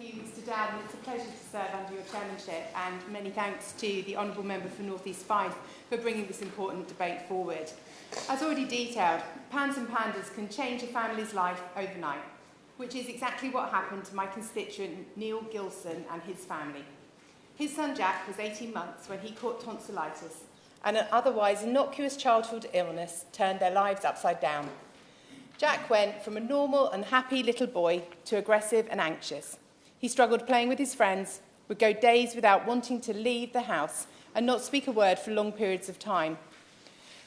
you, Mr Dowd, and it's a pleasure to serve under your chairmanship, and many thanks to the Honourable Member for North East Fife for bringing this important debate forward. As already detailed, PANS and PANDAS can change a family's life overnight, which is exactly what happened to my constituent Neil Gilson and his family. His son Jack was 18 months when he caught tonsillitis, and an otherwise innocuous childhood illness turned their lives upside down. Jack went from a normal and happy little boy to aggressive and anxious. He struggled playing with his friends, would go days without wanting to leave the house and not speak a word for long periods of time.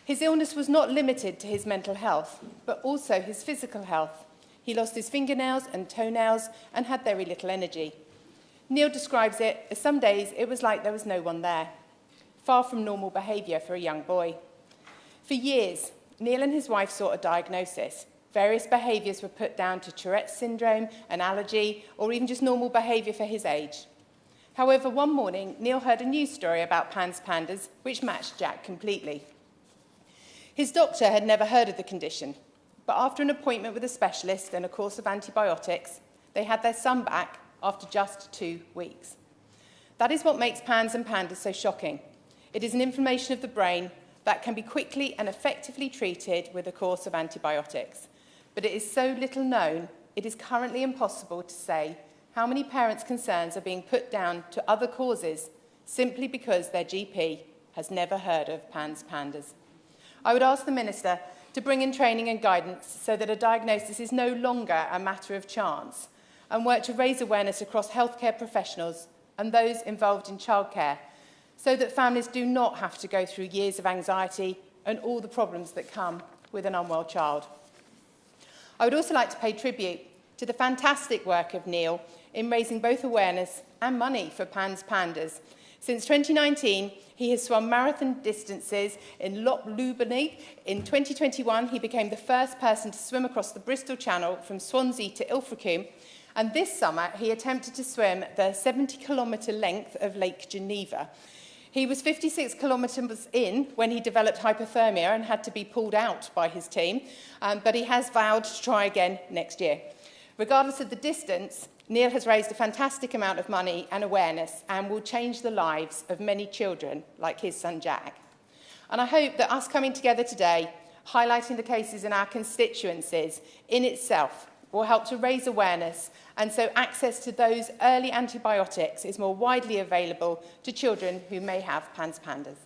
His illness was not limited to his mental health, but also his physical health. He lost his fingernails and toenails and had very little energy. Neil describes it as some days it was like there was no one there, far from normal behaviour for a young boy. For years, Neil and his wife sought a diagnosis. Various behaviours were put down to Tourette's syndrome, an allergy, or even just normal behaviour for his age. However, one morning, Neil heard a news story about PANS PANDAS, which matched Jack completely. His doctor had never heard of the condition, but after an appointment with a specialist and a course of antibiotics, they had their son back after just 2 weeks. That is what makes PANS and PANDAS so shocking. It is an inflammation of the brain that can be quickly and effectively treated with a course of antibiotics. But it is so little known, it is currently impossible to say how many parents' concerns are being put down to other causes simply because their GP has never heard of PANS PANDAS. I would ask the Minister to bring in training and guidance so that a diagnosis is no longer a matter of chance, and work to raise awareness across healthcare professionals and those involved in childcare, so that families do not have to go through years of anxiety and all the problems that come with an unwell child. I would also like to pay tribute to the fantastic work of Neil in raising both awareness and money for PANS PANDAS. Since 2019, he has swum marathon distances in Loch Lubbock. In 2021, he became the first person to swim across the Bristol Channel from Swansea to Ilfracombe. And this summer, he attempted to swim the 70-kilometre length of Lake Geneva. He was 56 kilometres in when he developed hypothermia and had to be pulled out by his team, but he has vowed to try again next year. Regardless of the distance, Neil has raised a fantastic amount of money and awareness and will change the lives of many children like his son Jack. And I hope that us coming together today, highlighting the cases in our constituencies in itself, will help to raise awareness, and so access to those early antibiotics is more widely available to children who may have PANS PANDAS.